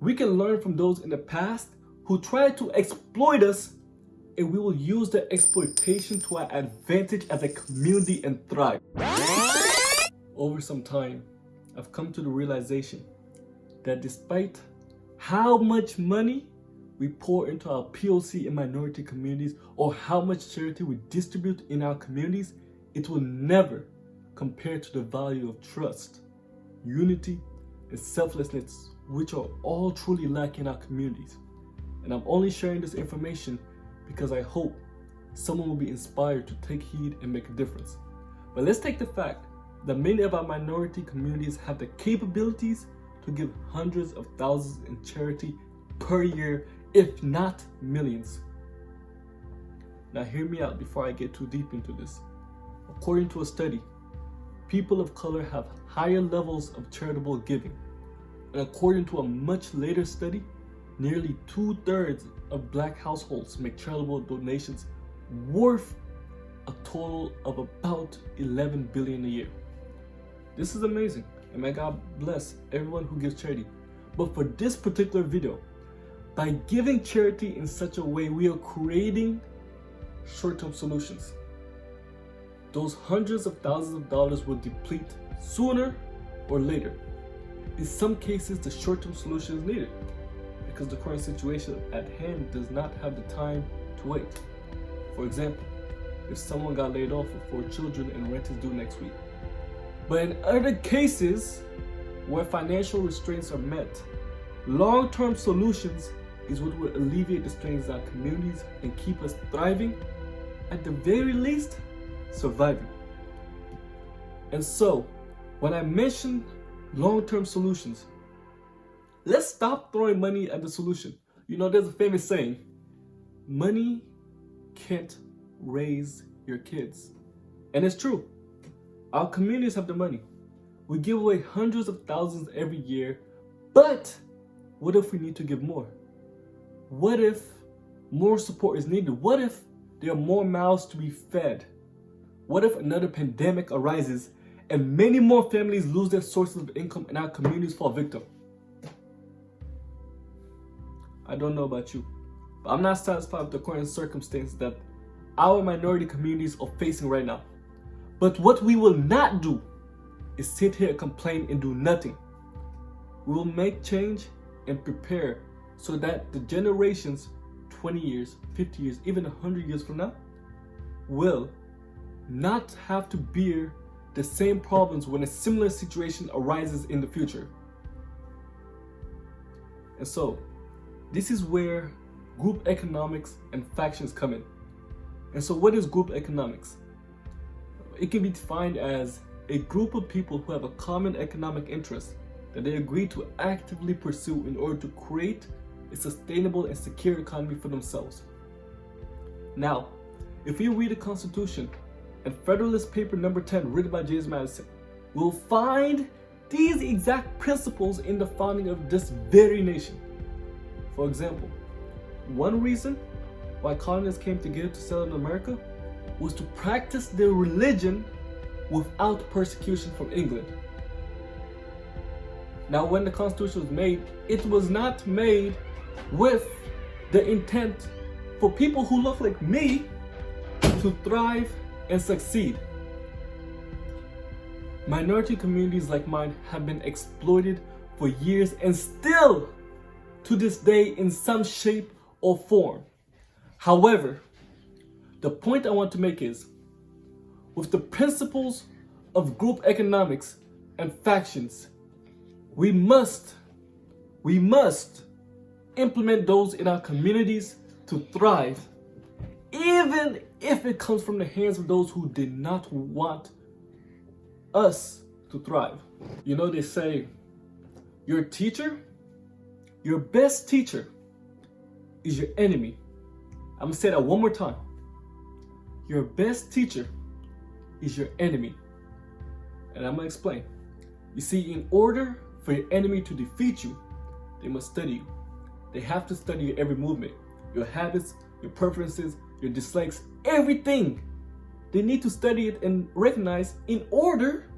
We can learn from those in the past who tried to exploit us, and we will use the exploitation to our advantage as a community and thrive. Over some time, I've come to the realization that despite how much money we pour into our POC and minority communities, or how much charity we distribute in our communities, it will never compare to the value of trust, unity, and selflessness, which are all truly lacking in our communities. And I'm only sharing this information because I hope someone will be inspired to take heed and make a difference. But let's take the fact that many of our minority communities have the capabilities to give hundreds of thousands in charity per year, if not millions. Now hear me out before I get too deep into this. According to a study, people of color have higher levels of charitable giving. And according to a much later study, nearly 2/3 of Black households make charitable donations worth a total of about $11 billion a year. This is amazing, and may God bless everyone who gives charity. But for this particular video, by giving charity in such a way, we are creating short-term solutions. Those hundreds of thousands of dollars will deplete sooner or later. In some cases, the short-term solution is needed because the current situation at hand does not have the time to wait. For example, if someone got laid off with 4 children and rent is due next week. But in other cases where financial restraints are met, long-term solutions is what will alleviate the strains in our communities and keep us thriving, at the very least, surviving. And so, when I mention long-term solutions, let's stop throwing money at the solution. You know, there's a famous saying, money can't raise your kids. And it's true. Our communities have the money. We give away hundreds of thousands every year, but what if we need to give more? What if more support is needed? What if there are more mouths to be fed? What if another pandemic arises and many more families lose their sources of income and our communities fall victim? I don't know about you, but I'm not satisfied with the current circumstances that our minority communities are facing right now. But what we will not do is sit here and complain and do nothing. We will make change and prepare so that the generations 20 years, 50 years, even 100 years from now will not have to bear the same problems when a similar situation arises in the future. And so, this is where group economics and factions come in. And so what is group economics? It can be defined as a group of people who have a common economic interest that they agree to actively pursue in order to create a sustainable and secure economy for themselves. Now, if you read the Constitution and Federalist Paper number 10 written by James Madison, we'll find these exact principles in the founding of this very nation. For example, one reason why colonists came together to settle in America was to practice their religion without persecution from England. Now, when the Constitution was made, it was not made with the intent for people who look like me to thrive and succeed. Minority communities like mine have been exploited for years and still to this day in some shape or form. However, the point I want to make is, with the principles of group economics and factions, we must implement those in our communities to thrive, even if it comes from the hands of those who did not want us to thrive. You know, they say, your teacher, your best teacher is your enemy. I'm gonna say that one more time. Your best teacher is your enemy. And I'm gonna explain. You see, in order for your enemy to defeat you, they must study you. They have to study your every movement, your habits, your preferences, your dislikes, everything. They need to study it and recognize in order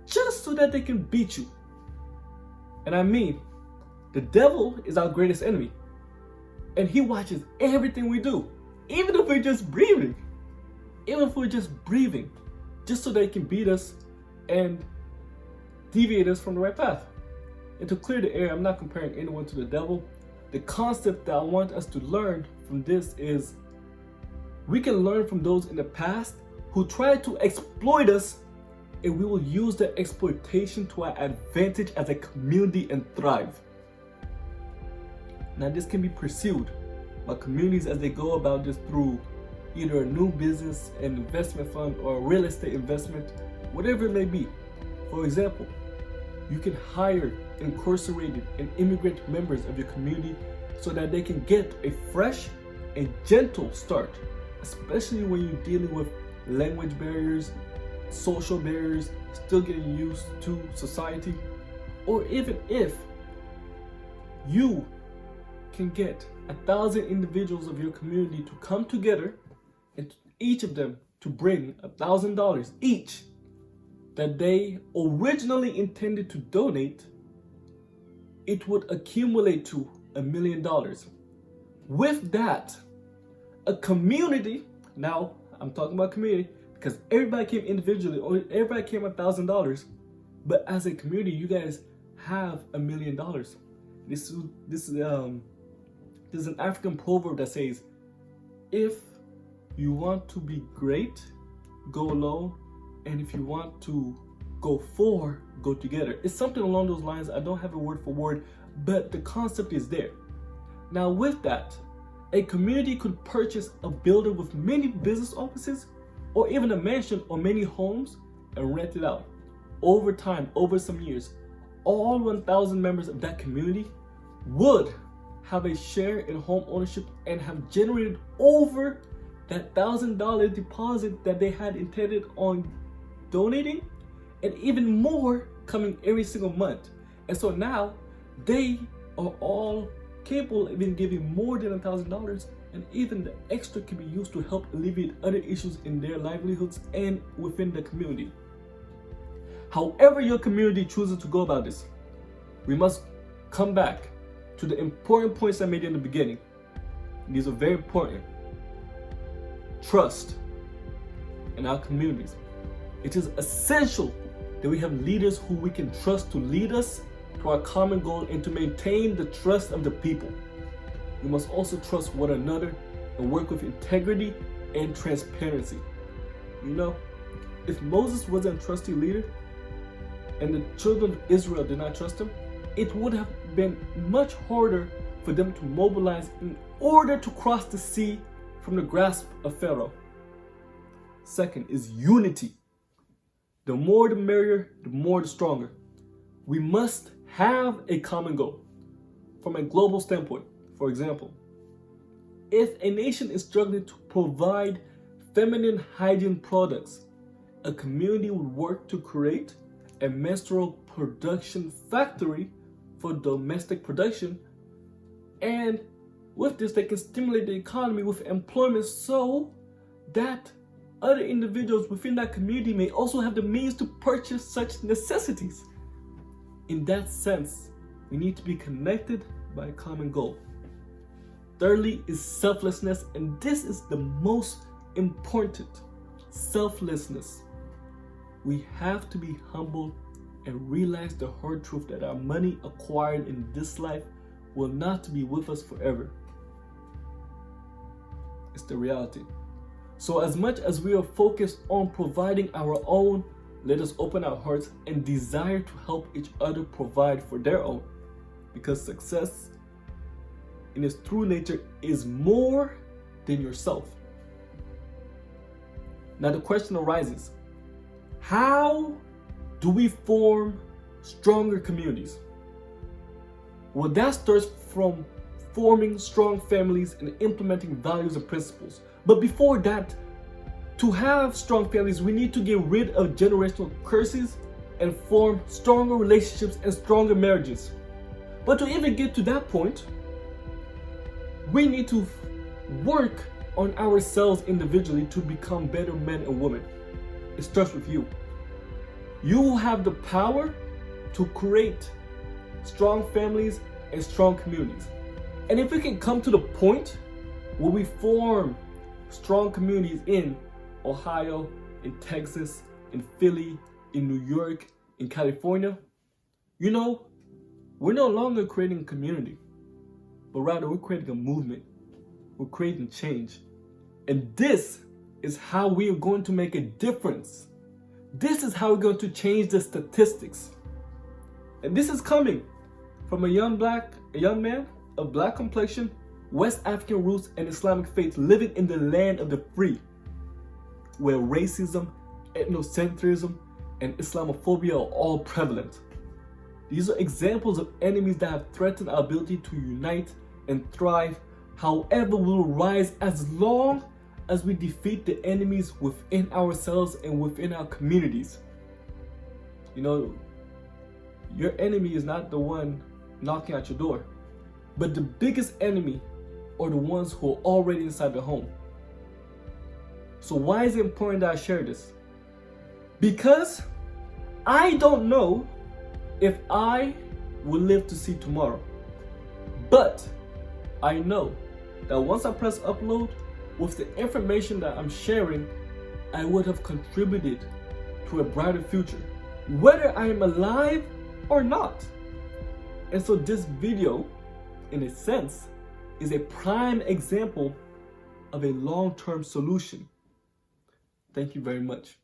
just so that they can beat you. And I mean, The devil is our greatest enemy, and he watches everything we do, even if we're just breathing. Even if we're just breathing, just so they can beat us and deviate us from the right path. And to clear the air, I'm not comparing anyone to the devil. The concept that I want us to learn from this is we can learn from those in the past who tried to exploit us, and we will use the exploitation to our advantage as a community and thrive. Now, this can be pursued by communities as they go about this through either a new business, an investment fund, or a real estate investment, whatever it may be. For example, you can hire incarcerated and immigrant members of your community so that they can get a fresh and gentle start, especially when you're dealing with language barriers, social barriers, still getting used to society. Or even if you can get 1,000 individuals of your community to come together, and each of them to bring $1,000 each that they originally intended to donate, it would accumulate to $1 million. With that, a community, now I'm talking about community because everybody came individually, or everybody came $1,000, but as a community, you guys have $1 million. This is an African proverb that says, if you want to be great, go alone, and if you want to go four, go together. It's something along those lines. I don't have a word for word, but the concept is there. Now with that, a community could purchase a building with many business offices, or even a mansion or many homes, and rent it out. Over time, over some years, all 1,000 members of that community would have a share in home ownership and have generated over that $1,000 deposit that they had intended on donating, and even more coming every single month. And so now they are all capable of even giving more than $1,000, and even the extra can be used to help alleviate other issues in their livelihoods and within the community. However your community chooses to go about this, we must come back to the important points I made in the beginning. These are very important. Trust in our communities. It is essential that we have leaders who we can trust to lead us to our common goal and to maintain the trust of the people. We must also trust one another and work with integrity and transparency. You know, if Moses wasn't a trusty leader and the children of Israel did not trust him, it would have been much harder for them to mobilize in order to cross the sea from the grasp of Pharaoh. Second is unity. The more the merrier, the more the stronger. We must have a common goal. From a global standpoint, for example, if a nation is struggling to provide feminine hygiene products, a community would work to create a menstrual production factory for domestic production, and with this they can stimulate the economy with employment so that other individuals within that community may also have the means to purchase such necessities. In that sense, we need to be connected by a common goal. Thirdly is selflessness, and this is the most important. Selflessness. We have to be humble and realize the hard truth that our money acquired in this life will not be with us forever. It's the reality. So as much as we are focused on providing our own, let us open our hearts and desire to help each other provide for their own, because success in its true nature is more than yourself. Now the question arises, how do we form stronger communities? Well, that starts from forming strong families and implementing values and principles. But before that, to have strong families, we need to get rid of generational curses and form stronger relationships and stronger marriages. But to even get to that point, we need to work on ourselves individually to become better men and women. It starts with you. You have the power to create strong families and strong communities. And if we can come to the point where we form strong communities in Ohio, in Texas, in Philly, in New York, in California, you know, we're no longer creating a community, but rather we're creating a movement. We're creating change. And this is how we are going to make a difference. This is how we're going to change the statistics. And this is coming from a young man of black complexion, West African roots, and Islamic faith, living in the land of the free, where racism, ethnocentrism, and Islamophobia are all prevalent. These are examples of enemies that have threatened our ability to unite and thrive. However, we will rise as long as we defeat the enemies within ourselves and within our communities. You know, your enemy is not the one knocking at your door, but the biggest enemy are the ones who are already inside the home. So why is it important that I share this? Because I don't know if I will live to see tomorrow, but I know that once I press upload, with the information that I'm sharing, I would have contributed to a brighter future, whether I am alive or not. And so this video, in a sense, is a prime example of a long-term solution. Thank you very much.